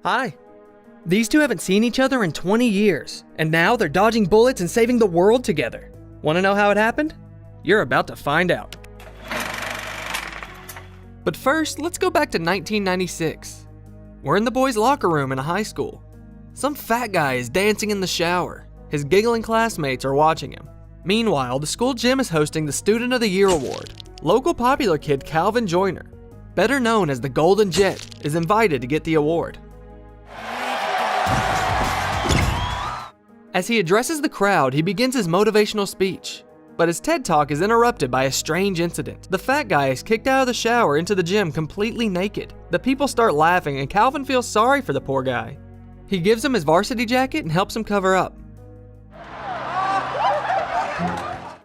Hi. These two haven't seen each other in 20 years, and now they're dodging bullets and saving the world together. Want to know how it happened? You're about to find out. But first, let's go back to 1996. We're in the boys' locker room in a high school. Some fat guy is dancing in the shower. His giggling classmates are watching him. Meanwhile, the school gym is hosting the Student of the Year award. Local popular kid Calvin Joyner, better known as the Golden Jet, is invited to get the award. As he addresses the crowd, he begins his motivational speech. But his TED Talk is interrupted by a strange incident. The fat guy is kicked out of the shower into the gym completely naked. The people start laughing and Calvin feels sorry for the poor guy. He gives him his varsity jacket and helps him cover up.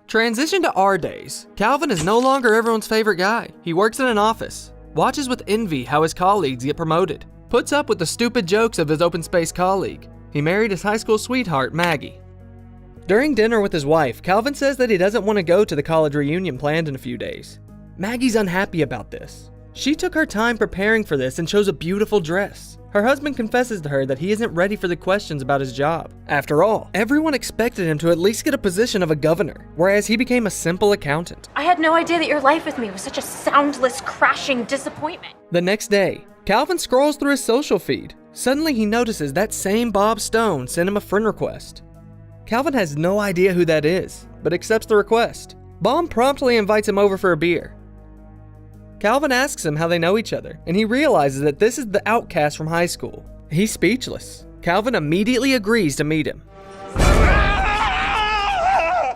Transition to our days. Calvin is no longer everyone's favorite guy. He works in an office, watches with envy how his colleagues get promoted, puts up with the stupid jokes of his open space colleague. He married his high school sweetheart, Maggie. During dinner with his wife, Calvin says that he doesn't want to go to the college reunion planned in a few days. Maggie's unhappy about this. She took her time preparing for this and chose a beautiful dress. Her husband confesses to her that he isn't ready for the questions about his job. After all, everyone expected him to at least get a position of a governor, whereas he became a simple accountant. I had no idea that your life with me was such a soundless, crashing disappointment. The next day, Calvin scrolls through his social feed. Suddenly he notices that same Bob Stone sent him a friend request. Calvin has no idea who that is, but accepts the request. Bob promptly invites him over for a beer. Calvin asks him how they know each other, and he realizes that this is the outcast from high school. He's speechless. Calvin immediately agrees to meet him.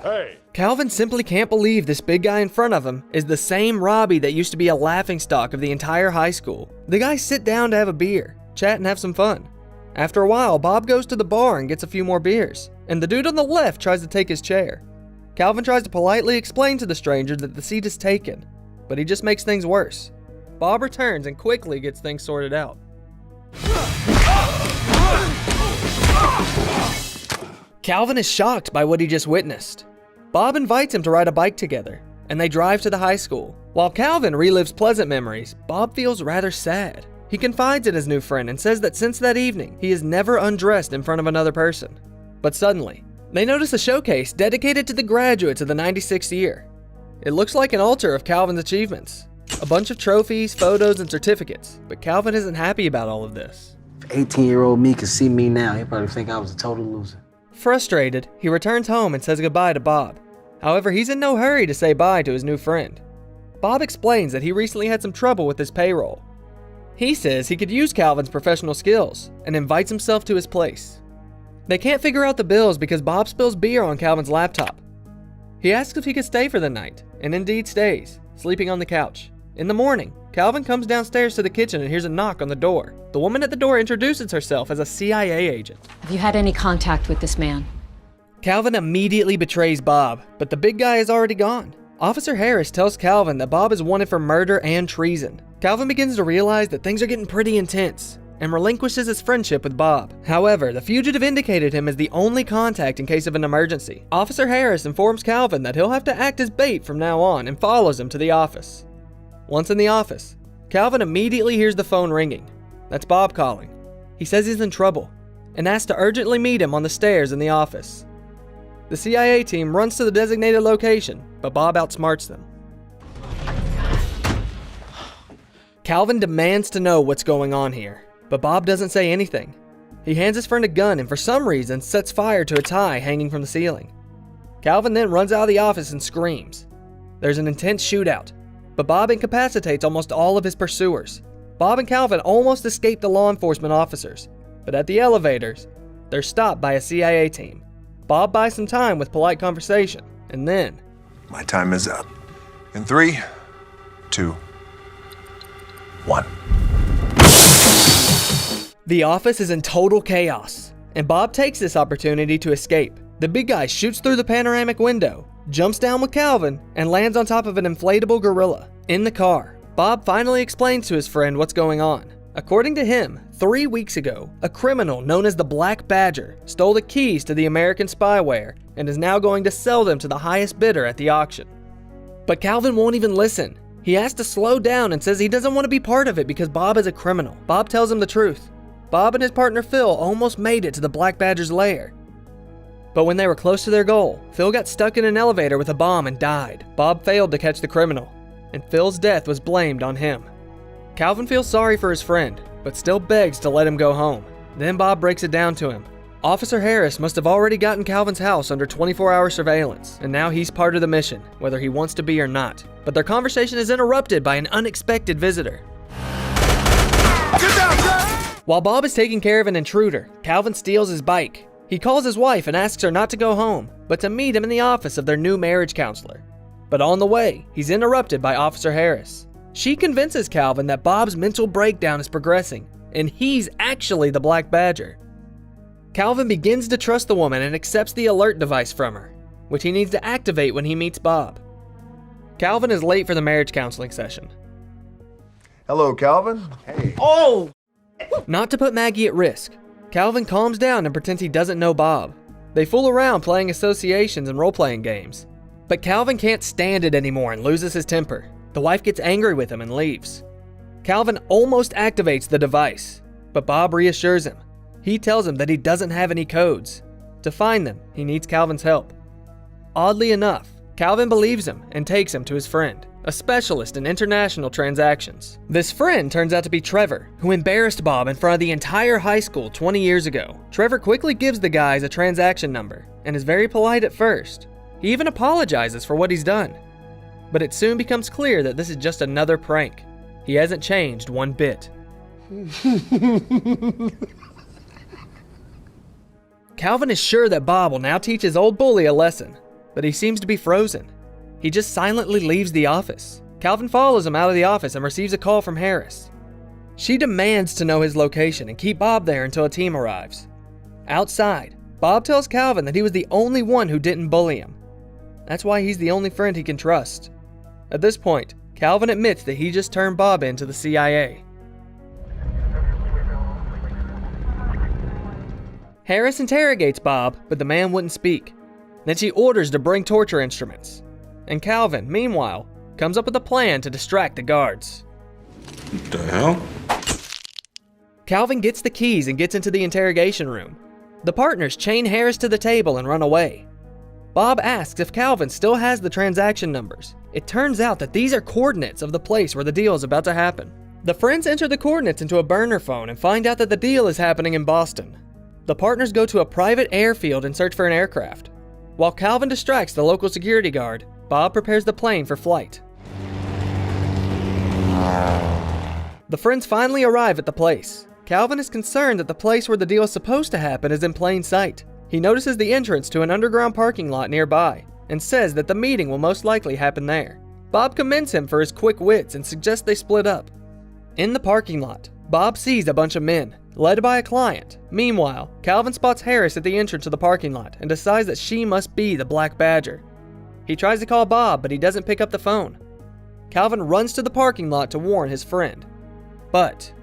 Hey. Calvin simply can't believe this big guy in front of him is the same Robbie that used to be a laughingstock of the entire high school. The guys sit down to have a beer, chat and have some fun. After a while, Bob goes to the bar and gets a few more beers, and the dude on the left tries to take his chair. Calvin tries to politely explain to the stranger that the seat is taken, but he just makes things worse. Bob returns and quickly gets things sorted out. Calvin is shocked by what he just witnessed. Bob invites him to ride a bike together, and they drive to the high school. While Calvin relives pleasant memories, Bob feels rather sad. He confides in his new friend and says that since that evening, he has never undressed in front of another person. But suddenly, they notice a showcase dedicated to the graduates of the 96th year. It looks like an altar of Calvin's achievements. A bunch of trophies, photos, and certificates, but Calvin isn't happy about all of this. If 18-year-old me could see me now, he'd probably think I was a total loser. Frustrated, he returns home and says goodbye to Bob. However, he's in no hurry to say bye to his new friend. Bob explains that he recently had some trouble with his payroll. He says he could use Calvin's professional skills and invites himself to his place. They can't figure out the bills because Bob spills beer on Calvin's laptop. He asks if he could stay for the night, and indeed stays, sleeping on the couch. In the morning, Calvin comes downstairs to the kitchen and hears a knock on the door. The woman at the door introduces herself as a CIA agent. Have you had any contact with this man? Calvin immediately betrays Bob, but the big guy is already gone. Officer Harris tells Calvin that Bob is wanted for murder and treason. Calvin begins to realize that things are getting pretty intense and relinquishes his friendship with Bob. However, the fugitive indicated him as the only contact in case of an emergency. Officer Harris informs Calvin that he'll have to act as bait from now on and follows him to the office. Once in the office, Calvin immediately hears the phone ringing. That's Bob calling. He says he's in trouble and asks to urgently meet him on the stairs in the office. The CIA team runs to the designated location, but Bob outsmarts them. Calvin demands to know what's going on here, but Bob doesn't say anything. He hands his friend a gun and for some reason sets fire to a tie hanging from the ceiling. Calvin then runs out of the office and screams. There's an intense shootout, but Bob incapacitates almost all of his pursuers. Bob and Calvin almost escape the law enforcement officers, but at the elevators, they're stopped by a CIA team. Bob buys some time with polite conversation, and then... My time is up. In 3, 2, 1. The office is in total chaos, and Bob takes this opportunity to escape. The big guy shoots through the panoramic window, jumps down with Calvin, and lands on top of an inflatable gorilla. In the car, Bob finally explains to his friend what's going on. According to him, 3 weeks ago, a criminal known as the Black Badger stole the keys to the American spyware and is now going to sell them to the highest bidder at the auction. But Calvin won't even listen. He asks to slow down and says he doesn't want to be part of it because Bob is a criminal. Bob tells him the truth. Bob and his partner Phil almost made it to the Black Badger's lair. But when they were close to their goal, Phil got stuck in an elevator with a bomb and died. Bob failed to catch the criminal, and Phil's death was blamed on him. Calvin feels sorry for his friend, but still begs to let him go home. Then Bob breaks it down to him. Officer Harris must have already gotten Calvin's house under 24-hour surveillance, and now he's part of the mission, whether he wants to be or not. But their conversation is interrupted by an unexpected visitor. Get down, Jack! While Bob is taking care of an intruder, Calvin steals his bike. He calls his wife and asks her not to go home, but to meet him in the office of their new marriage counselor. But on the way, he's interrupted by Officer Harris. She convinces Calvin that Bob's mental breakdown is progressing, and he's actually the Black Badger. Calvin begins to trust the woman and accepts the alert device from her, which he needs to activate when he meets Bob. Calvin is late for the marriage counseling session. Hello, Calvin. Hey. Not to put Maggie at risk, Calvin calms down and pretends he doesn't know Bob. They fool around playing associations and role-playing games. But Calvin can't stand it anymore and loses his temper. The wife gets angry with him and leaves. Calvin almost activates the device, but Bob reassures him. He tells him that he doesn't have any codes. To find them, he needs Calvin's help. Oddly enough, Calvin believes him and takes him to his friend, a specialist in international transactions. This friend turns out to be Trevor, who embarrassed Bob in front of the entire high school 20 years ago. Trevor quickly gives the guys a transaction number and is very polite at first. He even apologizes for what he's done. But it soon becomes clear that this is just another prank. He hasn't changed one bit. Calvin is sure that Bob will now teach his old bully a lesson, but he seems to be frozen. He just silently leaves the office. Calvin follows him out of the office and receives a call from Harris. She demands to know his location and keep Bob there until a team arrives. Outside, Bob tells Calvin that he was the only one who didn't bully him. That's why he's the only friend he can trust. At this point, Calvin admits that he just turned Bob into the CIA. Harris interrogates Bob, but the man wouldn't speak. Then she orders to bring torture instruments. And Calvin, meanwhile, comes up with a plan to distract the guards. What the hell? Calvin gets the keys and gets into the interrogation room. The partners chain Harris to the table and run away. Bob asks if Calvin still has the transaction numbers. It turns out that these are coordinates of the place where the deal is about to happen. The friends enter the coordinates into a burner phone and find out that the deal is happening in Boston. The partners go to a private airfield and search for an aircraft. While Calvin distracts the local security guard, Bob prepares the plane for flight. The friends finally arrive at the place. Calvin is concerned that the place where the deal is supposed to happen is in plain sight. He notices the entrance to an underground parking lot nearby and says that the meeting will most likely happen there. Bob commends him for his quick wits and suggests they split up. In the parking lot, Bob sees a bunch of men, led by a client. Meanwhile, Calvin spots Harris at the entrance of the parking lot and decides that she must be the Black Badger. He tries to call Bob, but he doesn't pick up the phone. Calvin runs to the parking lot to warn his friend. But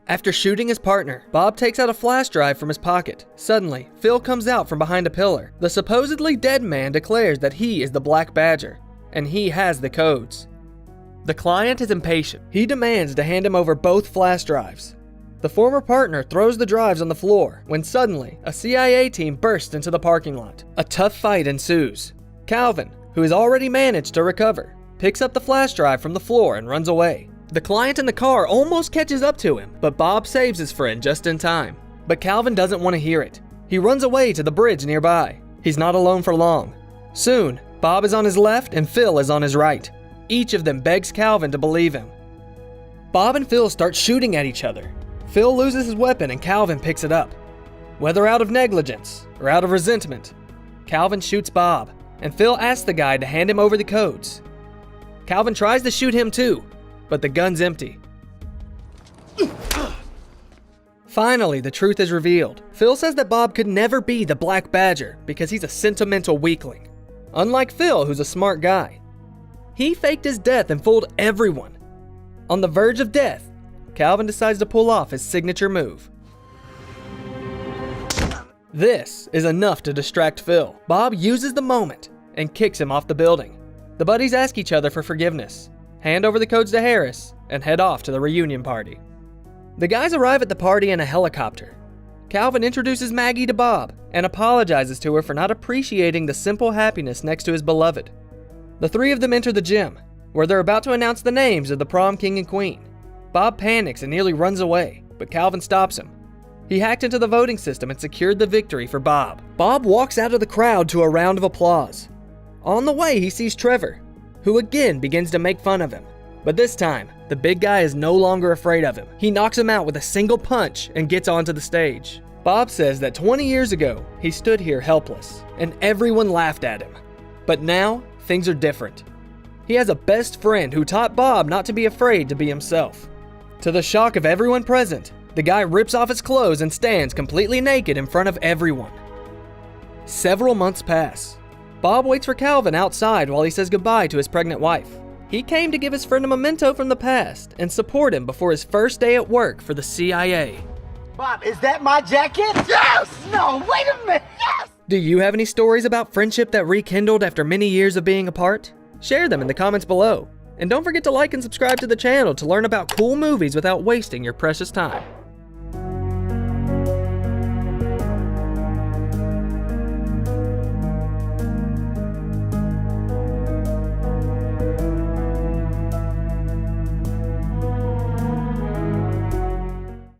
after shooting his partner, Bob takes out a flash drive from his pocket. Suddenly, Phil comes out from behind a pillar. The supposedly dead man declares that he is the Black Badger, and he has the codes. The client is impatient. He demands to hand him over both flash drives. The former partner throws the drives on the floor when suddenly a CIA team bursts into the parking lot. A tough fight ensues. Calvin, who has already managed to recover, picks up the flash drive from the floor and runs away. The client in the car almost catches up to him, but Bob saves his friend just in time. But Calvin doesn't want to hear it. He runs away to the bridge nearby. He's not alone for long. Soon, Bob is on his left and Phil is on his right. Each of them begs Calvin to believe him. Bob and Phil start shooting at each other. Phil loses his weapon and Calvin picks it up. Whether out of negligence or out of resentment, Calvin shoots Bob, and Phil asks the guy to hand him over the codes. Calvin tries to shoot him too, but the gun's empty. Finally, the truth is revealed. Phil says that Bob could never be the Black Badger because he's a sentimental weakling. Unlike Phil, who's a smart guy. He faked his death and fooled everyone. On the verge of death, Calvin decides to pull off his signature move. This is enough to distract Phil. Bob uses the moment and kicks him off the building. The buddies ask each other for forgiveness. hand over the codes to Harris, and head off to the reunion party. The guys arrive at the party in a helicopter. Calvin introduces Maggie to Bob and apologizes to her for not appreciating the simple happiness next to his beloved. The three of them enter the gym, where they're about to announce the names of the prom king and queen. Bob panics and nearly runs away, but Calvin stops him. He hacked into the voting system and secured the victory for Bob. Bob walks out of the crowd to a round of applause. On the way, he sees Trevor, who again begins to make fun of him. But this time, the big guy is no longer afraid of him. He knocks him out with a single punch and gets onto the stage. Bob says that 20 years ago, he stood here helpless, and everyone laughed at him. But now, things are different. He has a best friend who taught Bob not to be afraid to be himself. To the shock of everyone present, the guy rips off his clothes and stands completely naked in front of everyone. Several months pass. Bob waits for Calvin outside while he says goodbye to his pregnant wife. He came to give his friend a memento from the past and support him before his first day at work for the CIA. Bob, is that my jacket? Yes! No, wait a minute, yes! Do you have any stories about friendship that rekindled after many years of being apart? Share them in the comments below. And don't forget to like and subscribe to the channel to learn about cool movies without wasting your precious time.